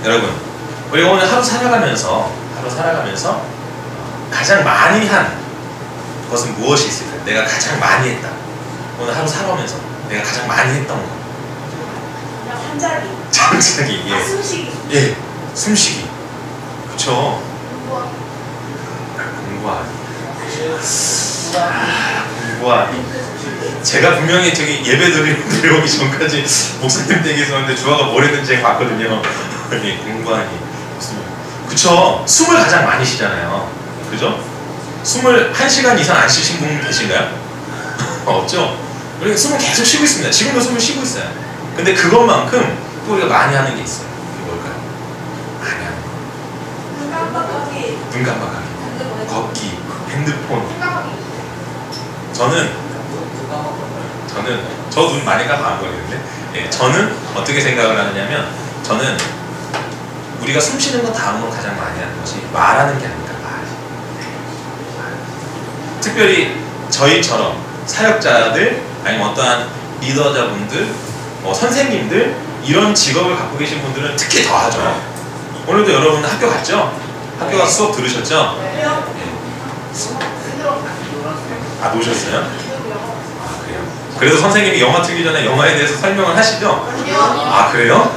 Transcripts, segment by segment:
여러분, 우리가 오늘 하루 살아가면서 가장 많이 한 것은 무엇이 있을까요? 내가 가장 많이 했다. 오늘 하루 살아오면서 내가 가장 많이 했던 거. 그냥 잠자기. 잠자기. 예. 숨쉬기. 예. 숨쉬기. 그쵸. 공부하기. 공부하기. 제가 분명히 저기 예배 드리기 전까지 목사님 댁에 있었는데 주아가 뭘 했는지 제가 봤거든요. 예, 공부하기. 그쵸. 숨을 가장 많이 쉬잖아요. 그죠? 숨을 1시간 이상 안 쉬신 분 계신가요? 없죠? 우리가 숨을 계속 쉬고 있습니다. 지금도 숨을 쉬고 있어요. 근데 그것만큼 또 우리가 많이 하는 게 있어요. 그게 뭘까요? 많이 하는 거. 눈 깜빡하기. 눈 깜빡하기. 걷기. 핸드폰. 저는 저 눈 많이 깜빡 안 거리는데, 예, 저는 어떻게 생각을 하느냐면, 저는 우리가 숨 쉬는 거 다음으로 가장 많이 하는 것이 말하는 게 아닐까. 특별히 저희처럼 사역자들, 아니면 어떠한 리더자분들, 선생님들, 이런 직업을 갖고 계신 분들은 특히 더 하죠. 오늘도 여러분 학교 갔죠? 학교 가서 수업 들으셨죠? 네. 아, 노셨어요? 아, 그래요? 그래도 선생님이 영화 틀기 전에 영화에 대해서 설명을 하시죠? 아, 그래요?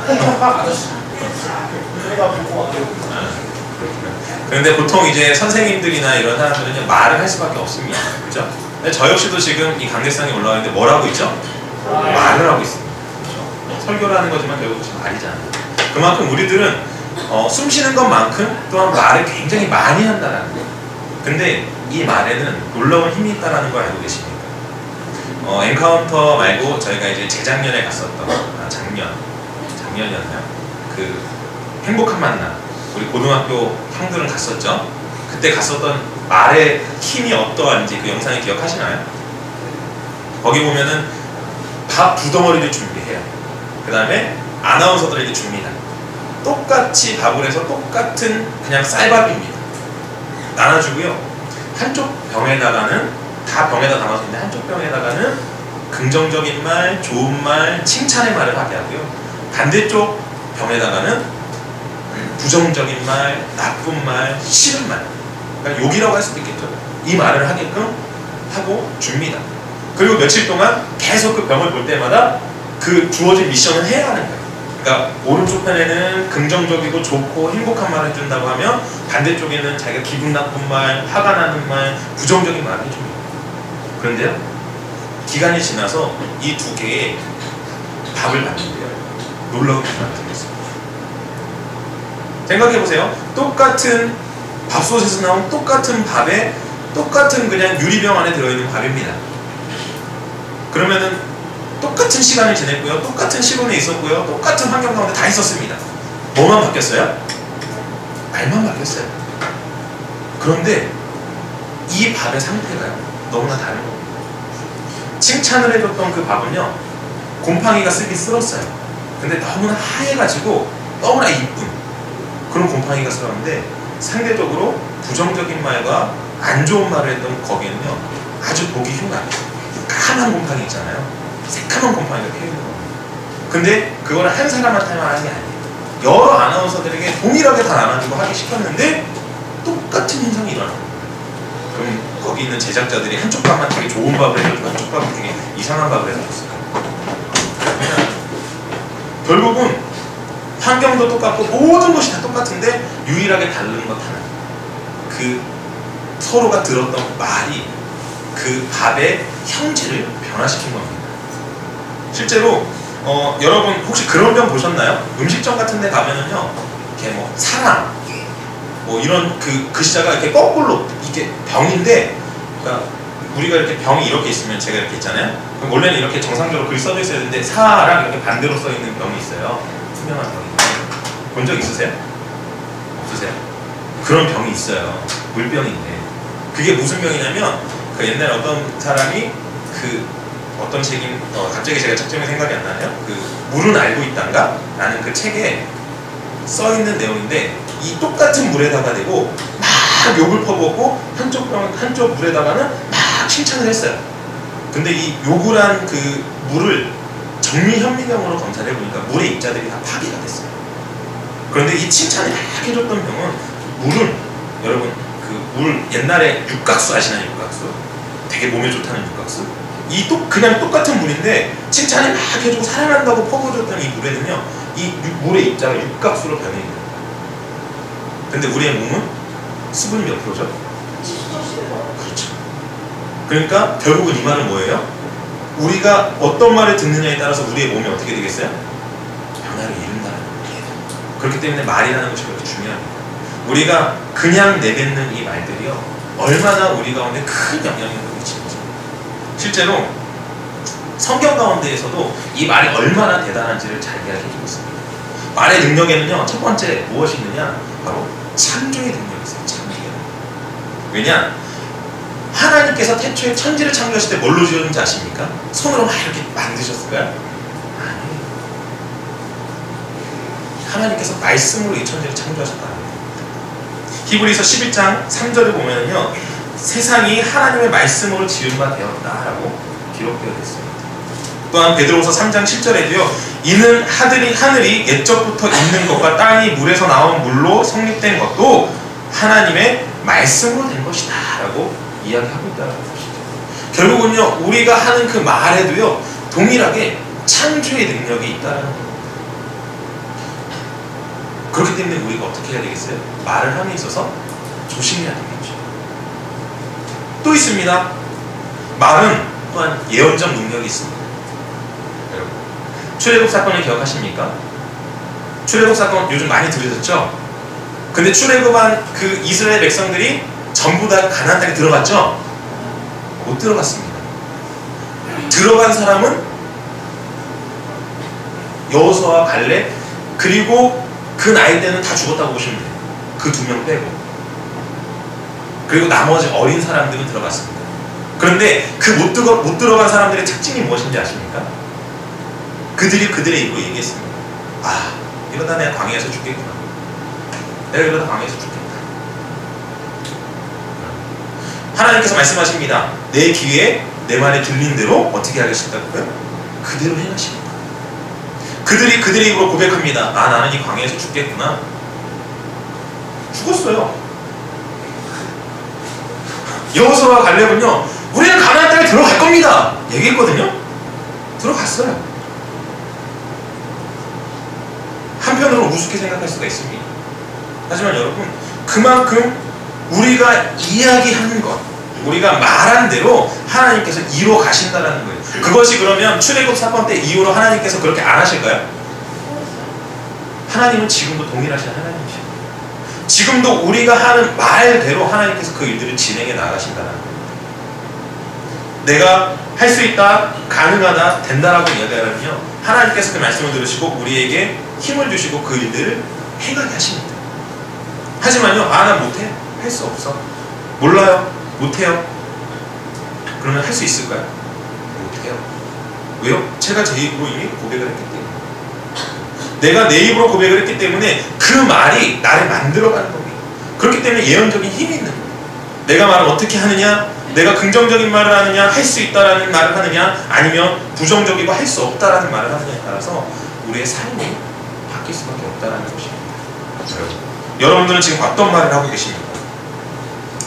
그런데 보통 이제 선생님들이나 이런 사람들은 말을 할 수밖에 없습니다. 그죠? 근데 저 역시도 지금 이 강대상에 올라와 있는데 뭘 하고 있죠? 말을 하고 있습니다. 그렇죠? 설교를 하는 거지만 결국 말이잖아요. 그만큼 우리들은 숨 쉬는 것만큼 또한 말을 굉장히 많이 한다는 거예요. 근데 이 말에는 놀라운 힘이 있다는 걸 알고 계십니까? 엔카운터 말고 저희가 이제 재작년에 갔었던, 작년이었나요? 그 행복한 만남, 우리 고등학교 형들은 갔었죠? 그때 갔었던 말의 힘이 어떠한지 그 영상을 기억하시나요? 거기 보면은 밥 두 덩어리를 준비해요. 그 다음에 아나운서들에게 줍니다. 똑같이 밥을 해서 똑같은 그냥 쌀밥입니다. 나눠주고요. 한쪽 병에다가는, 다 병에다 담아서 있는데 한쪽 병에다가는 긍정적인 말, 좋은 말, 칭찬의 말을 하게 하고요. 반대쪽 병에다가는 부정적인 말, 나쁜 말, 싫은 말, 그러니까 욕이라고 할 수도 있겠죠. 이 말을 하게끔 하고 줍니다. 그리고 며칠 동안 계속 그 병을 볼 때마다 그 주어진 미션을 해야 하는 거예요. 그러니까 오른쪽 편에는 긍정적이고 좋고 행복한 말을 해준다고 하면 반대쪽에는 자기가 기분 나쁜 말, 화가 나는 말, 부정적인 말을 해줍니다. 그런데요, 기간이 지나서 이 두 개의 밥을 받는데요, 놀라운 변화가 생겼습니다. 생각해보세요. 똑같은 밥솥에서 나온 똑같은 밥에 똑같은 그냥 유리병 안에 들어있는 밥입니다. 그러면은 똑같은 시간을 지냈고요, 똑같은 시간에 있었고요, 똑같은 환경 가운데 다 있었습니다. 뭐만 바뀌었어요? 말만 바뀌었어요. 그런데 이 밥의 상태가요, 너무나 다른 겁니다. 칭찬을 해줬던 그 밥은요, 곰팡이가 쓰긴 쓸었어요. 근데 너무나 하얘가지고 너무나 이쁜 그런 곰팡이가 쓸었는데, 상대적으로 부정적인 말과 안 좋은 말을 했던 거기에는요, 아주 보기 흉한 까만 곰팡이 있잖아요. 새까만 곰팡이가 피어있는 겁니다. 근데 그걸 한 사람한테만 하는 게 아니에요. 여러 아나운서들에게 동일하게 다 나눠주고 하기 시켰는데 똑같은 현상이 일어납니다. 그럼 거기 있는 제작자들이 한쪽 밥만 되게 좋은 밥을 해줬고 한쪽 밥은 되게 이상한 밥을 해줬어요. 결국은 환경도 똑같고 모든 것이 다 똑같은데 유일하게 다른 것 하나, 그 서로가 들었던 말이 그 밥의 형질을 변화시킨 겁니다. 실제로 여러분 혹시 그런 병 보셨나요? 음식점 같은 데 가면은요, 이렇게 뭐 사랑 뭐 이런 그 글자가 이렇게 거꾸로 이게 병인데, 그러니까 우리가 이렇게 병이 이렇게 있으면 제가 이렇게 있잖아요. 그럼 원래는 이렇게 정상적으로 글이 써져 있어야 되는데 사랑 이렇게 반대로 써 있는 병이 있어요. 투명한 병이. 본 적 있으세요? 없으세요? 그런 병이 있어요. 물병인데 그게 무슨 병이냐면, 그 옛날에 어떤 사람이 그 어떤 책임, 갑자기 제가 책점이 생각이 안 나네요. 그 물은 알고 있단가? 라는 그 책에 써있는 내용인데, 이 똑같은 물에다가 대고 막 욕을 퍼붓고 한쪽 물에다가는 막 칭찬을 했어요. 근데 이 욕을 한 그 물을 정밀 현미경으로 검사를 해보니까 물의 입자들이 다 파괴가 됐어요. 그런데 이 칭찬을 막 해줬던 병은 물은 여러분 그 물 옛날에 육각수 아시나요? 육각수? 되게 몸에 좋다는 육각수? 그냥 똑같은 물인데 칭찬을 막 해주고 사랑한다고 퍼부어줬던 이 물에는요 이 물의 입자가 육각수로 변해 있는 거예요. 근데 우리의 몸은 수분이 몇 프로죠? 70%. 그렇죠. 그러니까 결국은 이 말은 뭐예요? 우리가 어떤 말을 듣느냐에 따라서 우리의 몸이 어떻게 되겠어요? 변화를 이룬다는 거예요. 그렇기 때문에 말이라는 것이 그렇게 중요합니다. 우리가 그냥 내뱉는 이 말들이요 얼마나 우리 가운데 큰 영향력을 미치는지. 실제로 성경 가운데에서도 이 말이 얼마나 대단한지를 잘 이야기해주고 있습니다. 말의 능력에는요 첫 번째 무엇이 있느냐? 바로 창조의 능력이 있어요. 창조의 능력. 왜냐? 하나님께서 태초에 천지를 창조하실 때 뭘로 지었는지 아십니까? 손으로 막 이렇게 만드셨을까요? 아니에요. 하나님께서 말씀으로 이 천지를 창조하셨다는 거예요. 히브리서 11장 3절을 보면요 세상이 하나님의 말씀으로 지은 바 되었다라고 기록되어 있습니다. 또한 베드로후서 3장 7절에도요 이는 하늘이 옛적부터 있는 것과 땅이 물에서 나온 물로 성립된 것도 하나님의 말씀으로 된 것이다 라고 이야기하고 있다는 것이죠. 결국은요 우리가 하는 그 말에도요 동일하게 창조의 능력이 있다는 거예요. 그렇기 때문에 우리가 어떻게 해야 되겠어요? 말을 함에 있어서 조심해야 되겠죠. 또 있습니다. 말은 또한 예언적 능력이 있습니다. 여러분 출애굽 사건을 기억하십니까? 출애굽 사건 요즘 많이 들으셨죠? 근데 출애굽한 그 이스라엘 백성들이 전부 다 가나안 땅에 들어갔죠? 못 들어갔습니다. 들어간 사람은 여호수아와 갈렙 그리고 그 나이 때는 다 죽었다고 보시면 돼요. 그 2명 빼고. 그리고 나머지 어린 사람들은 들어갔습니다. 그런데 그 못 들어간 사람들의 특징이 무엇인지 아십니까? 그들이 그들의 입으로 얘기했습니다. 아, 이러다 내가 광야에서 죽겠구나. 내가 이러다 광야에서 죽겠다. 하나님께서 말씀하십니다. 내 귀에 내 말에 들린 대로 어떻게 하겠다고요? 그대로 행하십니다. 그들이 그들의 입으로 고백합니다. 아, 나는 이 광야에서 죽겠구나. 죽었어요. 여호수아와 갈렙은요 우리는 가나안 땅에 들어갈 겁니다 얘기했거든요. 들어갔어요. 한편으로 우습게 생각할 수가 있습니다. 하지만 여러분 그만큼 우리가 이야기하는 것 우리가 말한 대로 하나님께서 이루어 가신다는 거예요. 그것이 그러면 출애굽 사건 때 이후로 하나님께서 그렇게 안 하실까요? 하나님은 지금도 동일하신 하나님이십니다. 지금도 우리가 하는 말대로 하나님께서 그 일들을 진행해 나가신다는 거예요. 내가 할 수 있다, 가능하다, 된다라고 이야기하면요 하나님께서 그 말씀을 들으시고 우리에게 힘을 주시고 그 일들을 행하게 하십니다. 하지만요 난 못해, 할 수 없어, 몰라요, 못해요. 그러면 할 수 있을까요? 못해요. 왜요? 제가 제 입으로 이미 고백을 했기 때문에. 내가 내 입으로 고백을 했기 때문에 그 말이 나를 만들어가는 겁니다. 그렇기 때문에 예언적인 힘이 있는 거예요. 내가 말을 어떻게 하느냐, 내가 긍정적인 말을 하느냐, 할 수 있다라는 말을 하느냐, 아니면 부정적이고 할 수 없다라는 말을 하느냐에 따라서 우리의 삶이 바뀔 수밖에 없다라는 것입니다. 여러분들은 지금 어떤 말을 하고 계십니까?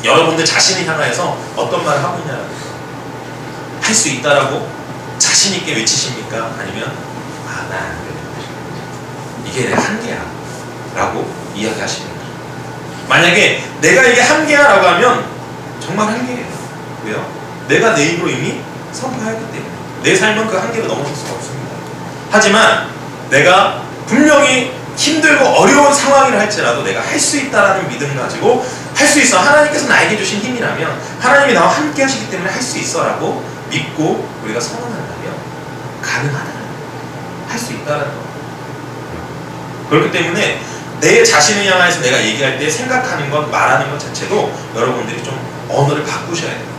여러분들 자신을 향하여서 어떤 말을 하고 있냐는 거예요. 할 수 있다라고 자신 있게 외치십니까? 아니면 난 안 돼, 이게 내 한계야 라고 이야기하십니다. 만약에 내가 이게 한계야 라고 하면 정말 한계예요. 왜요? 내가 내 입으로 이미 선포하였기 때문에 내 삶은 그 한계를 넘어설 수가 없습니다. 하지만 내가 분명히 힘들고 어려운 상황이라 할지라도 내가 할 수 있다라는 믿음 가지고 할 수 있어, 하나님께서 나에게 주신 힘이라면 하나님이 나와 함께 하시기 때문에 할 수 있어 라고 믿고 우리가 선언한다면 가능하다는 거예요. 할 수 있다는 거예요. 그렇기 때문에 내 자신을 향해서 내가 얘기할 때 생각하는 것, 말하는 것 자체도 여러분들이 좀 언어를 바꾸셔야 돼요.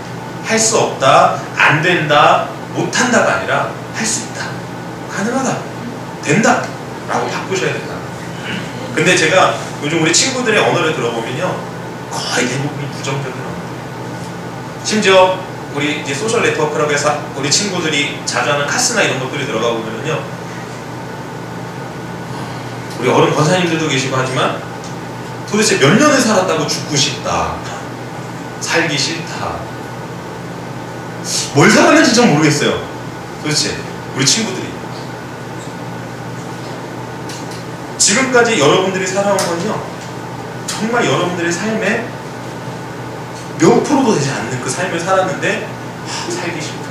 할 수 없다, 안 된다, 못한다가 아니라 할 수 있다, 가능하다, 된다 라고 바꾸셔야 된다. 근데 제가 요즘 우리 친구들의 언어를 들어보면요 거의 대부분이 부정적인 언어예요. 심지어 우리 이제 소셜 네트워크라고 해서 우리 친구들이 자주 하는 카스나 이런 것들이 들어가 보면요, 우리 어른 권사님들도 계시고 하지만 도대체 몇 년을 살았다고 죽고 싶다, 살기 싫다, 뭘 살았는지 전 모르겠어요. 도대체 우리 친구들이 지금까지 여러분들이 살아온 건요, 정말 여러분들의 삶에 몇 프로도 되지 않는 그 삶을 살았는데 살기 싫다.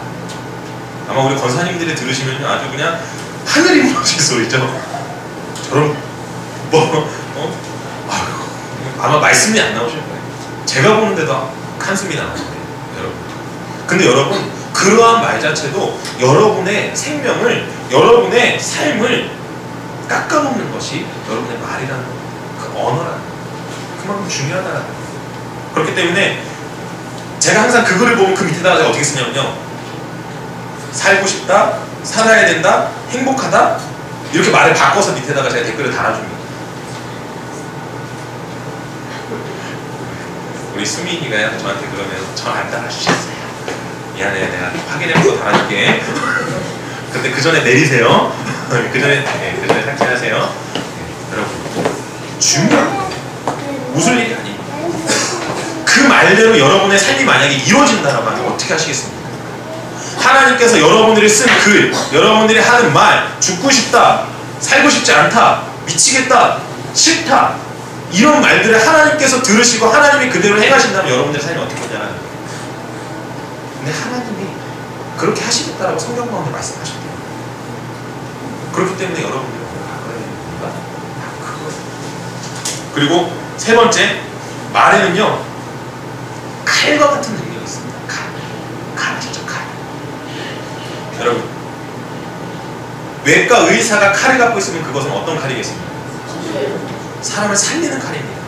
아마 우리 권사님들이 들으시면 아주 그냥 하늘이 무너질 소리죠. 저런 아마 말씀이 안 나오실 거예요. 제가 보는데도 한숨이 나올 거예요, 여러분. 근데 여러분, 그러한 말 자체도 여러분의 생명을, 여러분의 삶을 깎아먹는 것이 여러분의 말이라는 거예요. 그 언어라는 거예요. 그만큼 중요하다는 거예요. 그렇기 때문에 제가 항상 그 글을 보면 그 밑에다가 제가 어떻게 쓰냐면요, 살고 싶다, 살아야 된다, 행복하다, 이렇게 말을 바꿔서 밑에다가 제가 댓글을 달아줍니다. 우리 수민이가 저한테 그러면 전 안 달아주셨어요. 미안해, 내가 확인해보고 달아줄게. 근데 그 전에 내리세요. 그 전에 삭제하세요. 여러분, 중요한 거예요. 웃을 일이 아닙니다. 그 말대로 여러분의 삶이 만약에 이루어진다라고 하면 어떻게 하시겠습니까? 하나님께서 여러분들이 쓴 글, 여러분들이 하는 말, 죽고 싶다, 살고 싶지 않다, 미치겠다, 싫다, 이런 말들을 하나님께서 들으시고 하나님이 그대로 행하신다면 여러분들의 삶이 어떻게 되냐는 거예요. 근데 하나님이 그렇게 하시겠다라고 성경 가운데 말씀하셨대요. 그렇기 때문에 여러분들이 바꿔야 되는 이유가 바로 그거예요. 그리고 세 번째, 말에는요, 칼과 같은 능력이 있습니다. 칼 아시죠? 칼. 여러분, 외과 의사가 칼을 갖고 있으면 그것은 어떤 칼이겠습니까? 사람을 살리는 칼입니다.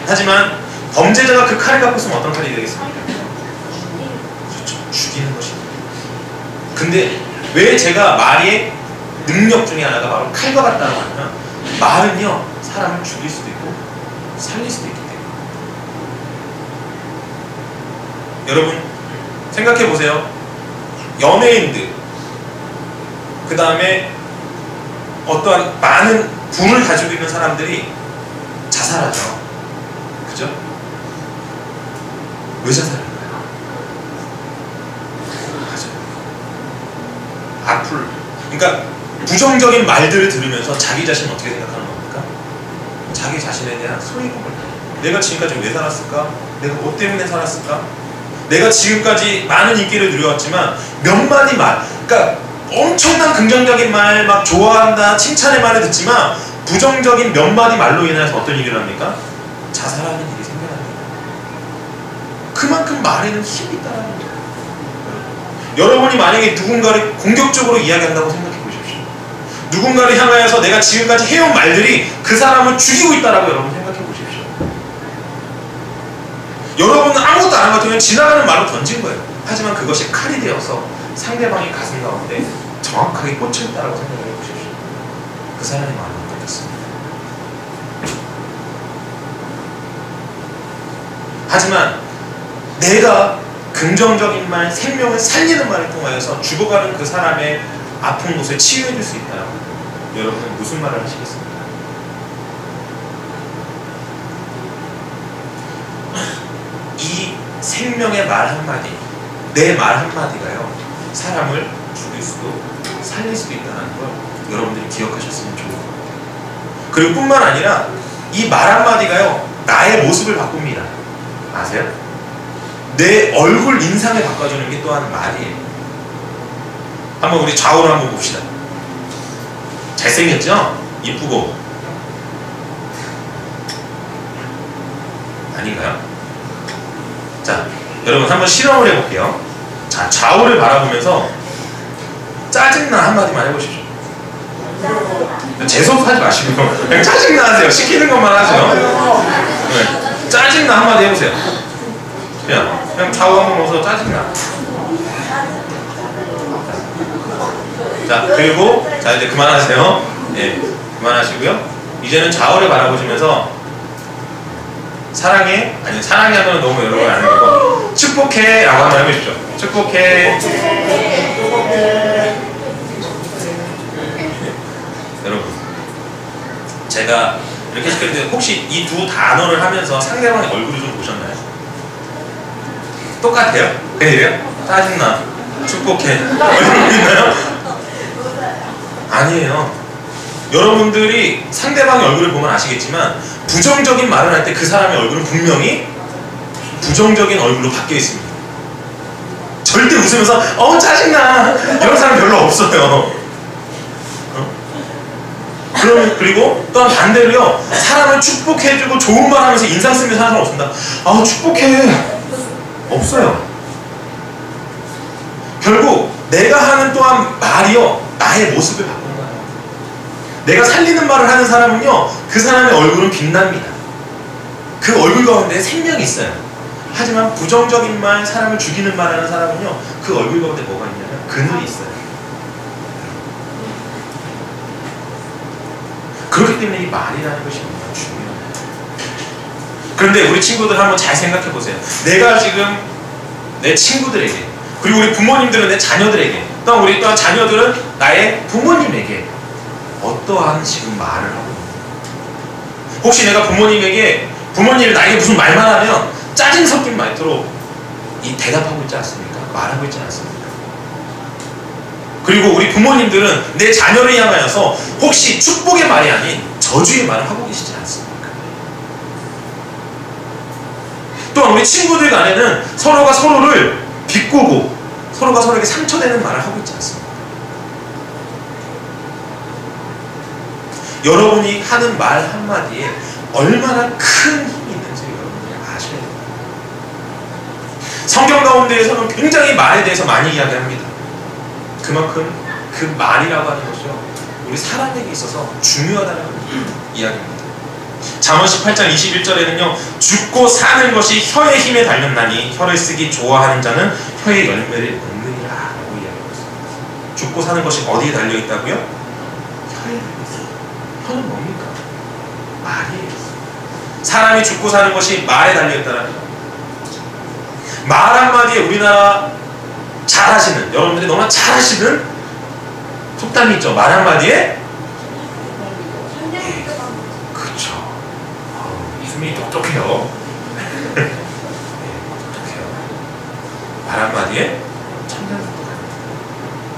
하지만 범죄자가 그 칼을 갖고 있으면 어떤 칼이 되겠습니까? 그렇죠, 죽이는 것입니다. 근데 왜 제가 말의 능력 중에 하나가 바로 칼과 같다고 하냐면, 말은요, 사람을 죽일 수도 있고 살릴 수도 있기 때문에. 여러분, 생각해 보세요. 연예인들, 그 다음에 어떠한 많은 부를 가지고 있는 사람들이 자살하죠. 그죠? 왜 자살할까요? 맞아요. 악플. 그러니까 부정적인 말들을 들으면서 자기 자신은 어떻게 생각하는 겁니까? 자기 자신에 대한 소유욕을. 내가 지금까지 왜 살았을까? 내가 뭐 때문에 살았을까? 내가 지금까지 많은 인기를 누려왔지만 몇 마디 말, 그러니까 엄청난 긍정적인 말, 막 좋아한다, 칭찬의 말을 듣지만 부정적인 몇 마디 말로 인해서 어떤 일이 일어납니까? 자살하는 일이 생겨납니다. 그만큼 말에는 힘이 있다는 거예요. 여러분이 만약에 누군가를 공격적으로 이야기한다고 생각해 보십시오. 누군가를 향하여서 내가 지금까지 해온 말들이 그 사람을 죽이고 있다라고 여러분 생각해 보십시오. 여러분은 아무것도 안 한 것 같으면 지나가는 말로 던진 거예요. 하지만 그것이 칼이 되어서 상대방의 가슴 가운데 정확하게 꽂혀있다라고 생각을 해보십시오. 그 사람의 마음은 어떻겠습니까? 하지만 내가 긍정적인 말, 생명을 살리는 말을 통하여서 죽어가는 그 사람의 아픈 곳을 치유해줄 수 있다면 여러분은 무슨 말을 하시겠습니까? 이 생명의 말 한마디, 내 말 한마디가요, 사람을 죽일 수도 살릴 수도 있다는 걸 여러분들이 기억하셨으면 좋을 것 같아요. 그리고 뿐만 아니라 이 말 한마디가요, 나의 모습을 바꿉니다. 아세요? 내 얼굴 인상을 바꿔주는 게 또한 말이에요. 한번 우리 좌우로 한번 봅시다. 잘생겼죠? 이쁘고. 아닌가요? 자, 여러분 한번 실험을 해볼게요. 자, 좌우를 바라보면서 짜증나 한마디만 해보십시오. 재수없하지 마시고 그냥 짜증나 하세요. 시키는 것만 하세요. 네. 짜증나 한마디 해보세요. 그냥 좌우 한번 보면서 짜증나. 자, 그리고 자 이제 그만하세요. 예, 그만하시고요. 이제는 좌우를 바라보시면서 사랑해? 아니 사랑해 하면 너무 여러분 안 하고 축복해 라고 한번 해보십시오. 축복해. 여러분, 제가 이렇게 시켰는데 혹시 이 두 단어를 하면서 상대방의 얼굴을 좀 보셨나요? 똑같아요? 그냥 이래요? 짜증나. 축복해. 얼굴 있나요? 아니에요. 여러분들이 상대방의 얼굴을 보면 아시겠지만 부정적인 말을 할 때 그 사람의 얼굴은 분명히 부정적인 얼굴로 바뀌어 있습니다. 절대 웃으면서 짜증나 이런 사람 별로 없어요. 그리고 또한 반대로요, 사람을 축복해주고 좋은 말 하면서 인상 쓰면서 사는 사람 없습니다. 축복해. 없어요. 결국 내가 하는 또한 말이요, 나의 모습을 바꾸는 거예요. 내가 살리는 말을 하는 사람은요, 그 사람의 얼굴은 빛납니다. 그 얼굴 가운데 생명이 있어요. 하지만 부정적인 말, 사람을 죽이는 말 하는 사람은요, 그 얼굴 가운데 뭐가 있냐면 그늘이 있어요. 그렇기 때문에 이 말이라는 것이 정말 중요해요. 그런데 우리 친구들 한번 잘 생각해 보세요. 내가 지금 내 친구들에게, 그리고 우리 부모님들은 내 자녀들에게, 또한 우리 또한 자녀들은 나의 부모님에게 어떠한 지금 말을 하고 있는가? 혹시 내가 부모님이 나에게 무슨 말만 하면 짜증 섞인 말투로 이 대답하고 있지 않습니까? 말하고 있지 않습니까? 그리고 우리 부모님들은 내 자녀를 향하여서 혹시 축복의 말이 아닌 저주의 말을 하고 계시지 않습니까? 또한 우리 친구들 간에는 서로가 서로를 비꼬고 서로가 서로에게 상처되는 말을 하고 있지 않습니까? 여러분이 하는 말 한마디에 얼마나 큰 힘이 있는지 여러분이 아셔야 돼요. 성경 가운데에서는 굉장히 말에 대해서 많이 이야기합니다. 그만큼 그 말이라고 하는 것이요, 우리 사람에게 있어서 중요하다는 이야기입니다. 잠언 18장 21절에는요, 죽고 사는 것이 혀의 힘에 달렸나니 혀를 쓰기 좋아하는 자는 혀의 열매를 얻느니라 라고 이야기하고 있습니다. 죽고 사는 것이 어디에 달려있다고요? 혀에 달려있어요. 혀는 뭡니까? 말이에요. 사람이 죽고 사는 것이 말에 달려있다는 거. 말 한마디에 우리나라 잘하시는, 여러분들이 너무나 잘하시는 속담이 있죠. 말 한마디에? 그렇죠. 이수민이 똑똑해요. 똑똑해요. 말 한마디에 천년 똑똑합니다.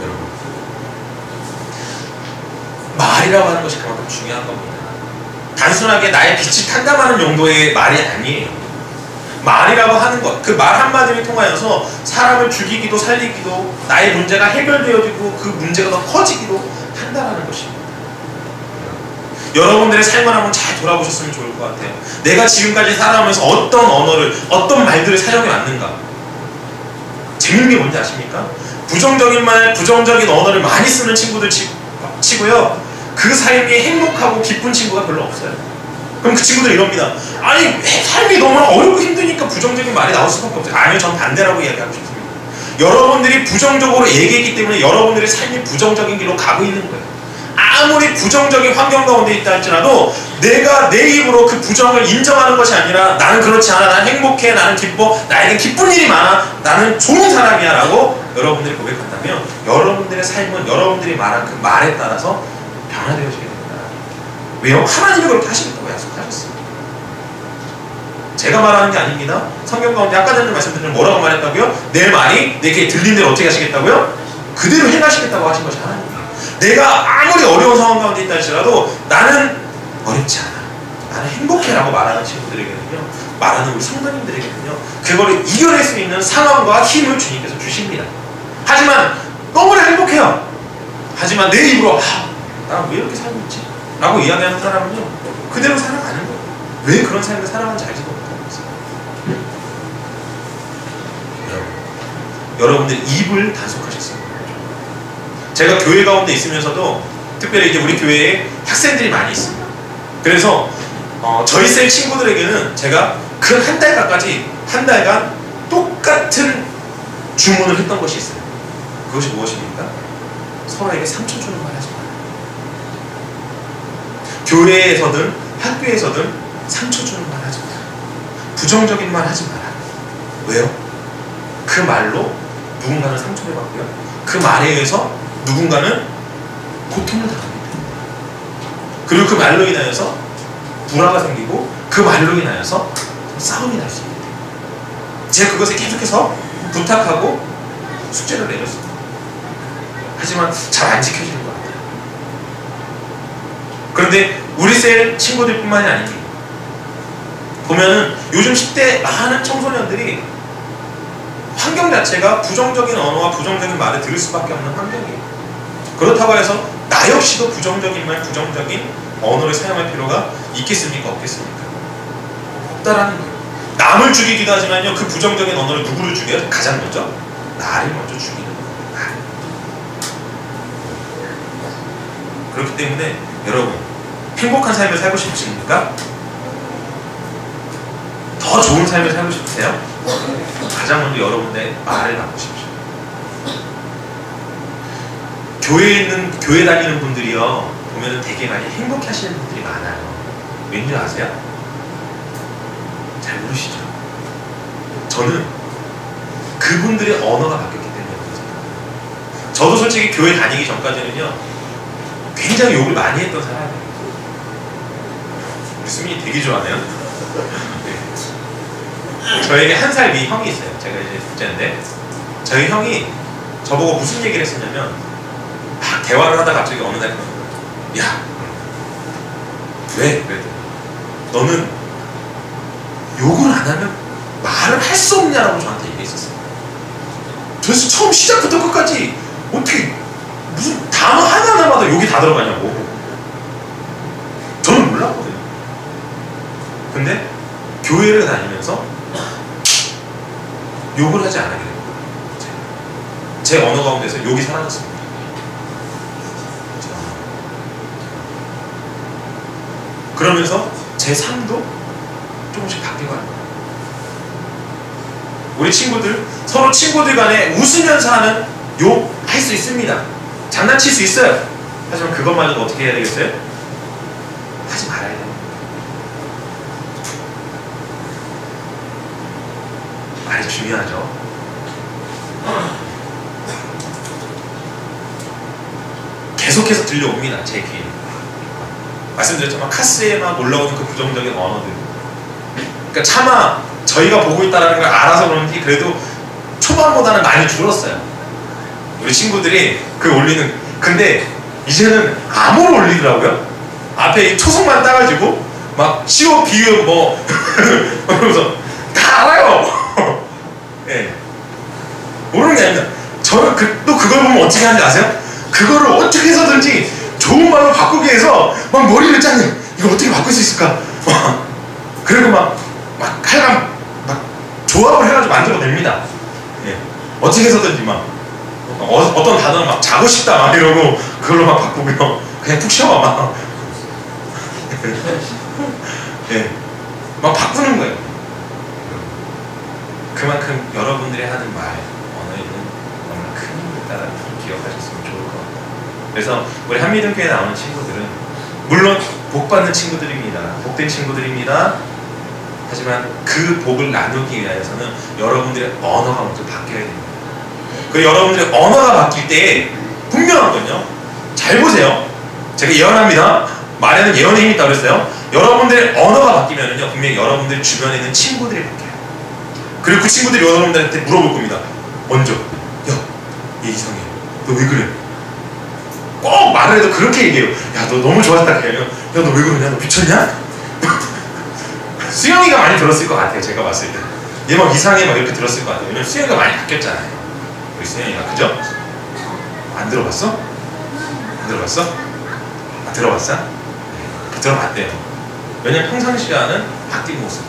여러분, 말이라고 하는 것이 그만큼 중요한 겁니다. 단순하게 나의 빛을 탕감하는 용도의 말이 아니에요. 말이라고 하는 것, 그 말 한마디를 통하여서 사람을 죽이기도 살리기도, 나의 문제가 해결되어지고 그 문제가 더 커지기도 한다는 것입니다. 여러분들의 삶을 한번 잘 돌아보셨으면 좋을 것 같아요. 내가 지금까지 살아오면서 어떤 언어를, 어떤 말들을 사용해 왔는가? 재밌는 게 뭔지 아십니까? 부정적인 말, 부정적인 언어를 많이 쓰는 친구들 치고요, 그 삶이 행복하고 기쁜 친구가 별로 없어요. 그럼 그 친구들이 이럽니다. 아니, 삶이 너무 어렵고 힘드니까 부정적인 말이 나올 수밖에 없어요. 아니요, 전 반대라고 이야기하고 싶습니다. 여러분들이 부정적으로 얘기했기 때문에 여러분들의 삶이 부정적인 길로 가고 있는 거예요. 아무리 부정적인 환경 가운데 있다 할지라도 내가 내 입으로 그 부정을 인정하는 것이 아니라 나는 그렇지 않아, 나는 행복해, 나는 기뻐, 나에겐 기쁜 일이 많아, 나는 좋은 사람이야 라고 여러분들이 고백한다면 여러분들의 삶은 여러분들이 말한 그 말에 따라서 변화되어지게 됩니다. 왜요? 하나님이 그렇게 하시겠다고 약속하셨어요. 제가 말하는 게 아닙니다. 성경 가운데 아까 전에 말씀드린 뭐라고 말했다고요? 내 말이 내 귀에 들린 대로 어떻게 하시겠다고요? 그대로 행하시겠다고 하신 것이 하나님이에요. 내가 아무리 어려운 상황 가운데 있다 할지라도 나는 어렵지 않아, 나는 행복해 라고 말하는 친구들에게는요, 말하는 우리 성도님들에게는요, 그거를 이겨낼 수 있는 상황과 힘을 주님께서 주십니다. 하지만 너무나 행복해요. 하지만 내 입으로 나 왜 이렇게 살고 있지? 라고 이야기하는 사람은요, 그대로 살아가는 거예요. 왜 그런 삶을 살아가는지 알지도 못하고 있어요. 여러분들 입을 단속하셨어요. 제가 교회 가운데 있으면서도 특별히 이제 우리 교회에 학생들이 많이 있습니다. 그래서 저희 셀 친구들에게는 제가 그 한 달간 똑같은 주문을 했던 것이 있어요. 그것이 무엇입니까? 서로에게 상처 주는 말 하지 마라. 교회에서든 학교에서든 상처 주는 말 하지 마라. 부정적인 말 하지 마라. 왜요? 그 말로 누군가는 상처를 받고요. 그 말에 의해서 누군가는 고통을 당합니다. 그리고 그 말로 인하여서 불화가 생기고 그 말로 인하여서 싸움이 날 수 있습니다. 제가 그것을 계속해서 부탁하고 숙제를 내렸습니다. 하지만 잘 안 지켜지는 것 같아요. 그런데 우리 셀 친구들 뿐만이 아닙니다. 보면은 요즘 10대 많은 청소년들이 환경 자체가 부정적인 언어와 부정적인 말을 들을 수밖에 없는 환경이에요. 그렇다고 해서 나 역시도 부정적인 말, 부정적인 언어를 사용할 필요가 있겠습니까? 없겠습니까? 없다라는 거예요. 남을 죽이기도 하지만요, 그 부정적인 언어를 누구를 죽여요? 가장 먼저 나를 먼저 죽이는 거예요. 그렇기 때문에 여러분, 행복한 삶을 살고 싶으십니까? 더 좋은 삶을 살고 싶으세요? 가장 먼저 여러분의 말을 바꾸십시오. 교회 다니는 분들이요, 보면은 되게 많이 행복해 하시는 분들이 많아요. 왠지 아세요? 잘 모르시죠? 저는 그분들의 언어가 바뀌었기 때문에 그렇습니다. 저도 솔직히 교회 다니기 전까지는요, 굉장히 욕을 많이 했던 사람이에요. 우리 수민이 되게 좋아하네요. 네. 저에게 한 살 위 형이 있어요. 제가 이제 둘째인데, 저희 형이 저보고 무슨 얘기를 했었냐면, 막 대화를 하다가 갑자기 어느 날 야, 왜? 그래도 너는 욕을 안 하면 말을 할 수 없냐라고 저한테 얘기했었어요. 그래서 처음 시작부터 끝까지 어떻게 무슨 단어 하나하나마다 욕이 다 들어가냐고. 저는 몰랐거든요. 근데 교회를 다니면서 욕을 하지 않게 된 거예요. 제 언어 가운데서 욕이 사라졌습니다. 그러면서 제 삶도 조금씩 바뀌고 합니다. 우리 친구들, 서로 친구들 간에 웃으면서 하는 욕 할 수 있습니다. 장난칠 수 있어요. 하지만 그것마저도 어떻게 해야 되겠어요? 하지 말아야 돼요. 말이 중요하죠. 계속해서 들려옵니다. 제 귀에. 말씀드렸지만 카스에 막 올라오는 그 부정적인 언어들. 그러니까 차마 저희가 보고 있다는 걸 알아서 그런지 그래도 초반보다는 많이 줄었어요. 우리 친구들이 그 올리는, 근데 이제는 암호를 올리더라고요. 앞에 이 초성만 따가지고 막 시오 비읍 뭐 그러면서 다 알아요. 예. 네. 모르는 게 아닙니다. 저는 또 그걸 보면 어떻게 하는지 아세요? 그거를 어떻게 해서든지 좋은 말로 바꾸기 위해서 막 머리를 짜네. 이거 어떻게 바꿀 수 있을까? 그리고 막 하여간 막 조합을 해가지고 만들어냅니다. 예. 어떻게 해서든지 막 어떤 단어를 막 자고 싶다 막 이러고 그걸로 막 바꾸고요. 그냥 푹 쉬어 막. 예. 막 바꾸는 거예요. 그만큼 여러분들이 하는 말, 언어에는 너무나 큰 힘이 있다는 걸 기억하셨으면 좋을 것 같아요. 그래서 우리 한미등교회에 나오는 친구들은 물론 복받는 친구들입니다. 복된 친구들입니다. 하지만 그 복을 나누기 위해서는 여러분들의 언어가 먼저 바뀌어야 됩니다. 그 여러분들의 언어가 바뀔 때 분명한 건요, 잘 보세요. 제가 예언합니다. 말에는 예언의 힘이 있다고 그랬어요. 여러분들의 언어가 바뀌면은요, 분명히 여러분들 주변에 있는 친구들이 바뀌어요. 그리고 그 친구들이 여러분들한테 물어볼 겁니다. 먼저, 야, 얘 이상해. 너 왜 그래? 꼭 말을 해도 그렇게 얘기해요. 야, 너 너무 좋았다. 그래요. 야, 너 왜 그러냐? 너 미쳤냐? 수영이가 많이 들었을 것 같아요. 제가 봤을 때. 얘 막 이상해 막 이렇게 들었을 것 같아요. 왜냐면 수영이가 많이 바뀌었잖아요. 우리 수영이가. 그죠? 안 들어봤어? 안 들어봤어? 아, 들어봤어? 들어봤대요. 왜냐면 평상시와는 바뀐 모습.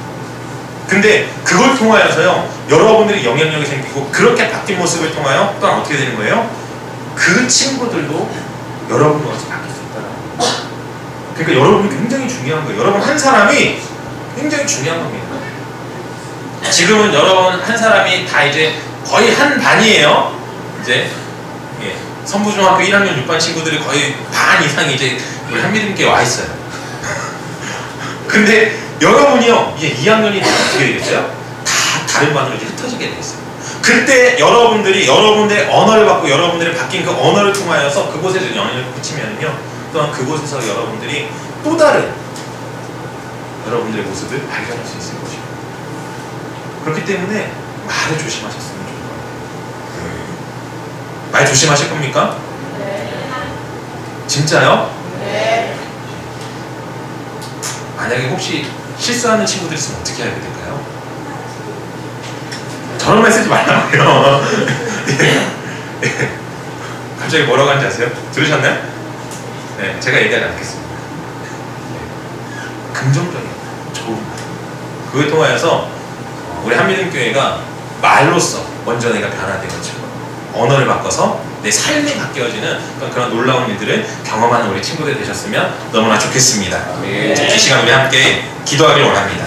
근데 그걸 통하여서요, 여러분들이 영향력이 생기고, 그렇게 바뀐 모습을 통하여 또한 어떻게 되는 거예요? 그 친구들도 여러분과 같이 바뀔 수 있다는 거예요. 그러니까 여러분이 굉장히 중요한 거예요. 여러분 한 사람이 굉장히 중요한 겁니다. 지금은 여러분 한 사람이 다 이제 거의 한 반이에요. 이제 예, 선부중학교 1학년 6반 친구들이 거의 반 이상이 이제 우리 한미림교회에 와 있어요. 근데 여러분이요, 이제 2학년이 어떻게 되겠어요? 다 다른 반으로 이제 흩어지게 되겠어요. 그때 여러분들의 언어를 받고 여러분들이 바뀐 그 언어를 통하여서 그곳에 영향을 끼치면요, 또한 그곳에서 여러분들이 또 다른 여러분들의 모습을 발견할 수 있을 것입니다. 그렇기 때문에 말을 조심하셨으면 좋을 거예요. 말 조심하실 겁니까? 진짜요? 네. 만약에 혹시 실수하는 친구들이 있으면 어떻게 해야 될까요? 저런 말 쓰지 말라고요. 예. 갑자기 뭐라고 하는지 아세요? 들으셨나요? 네, 제가 얘기하지 않겠습니다. 네. 긍정적인 좋은 말. 그걸 통하여서 우리 한민은교회가 말로써 먼저 내가 변화되었죠. 언어를 바꿔서 내 삶이 바뀌어지는 그런 놀라운 일들을 경험하는 우리 친구들 되셨으면 너무나 좋겠습니다. 이 시간 우리 함께 기도하길 원합니다.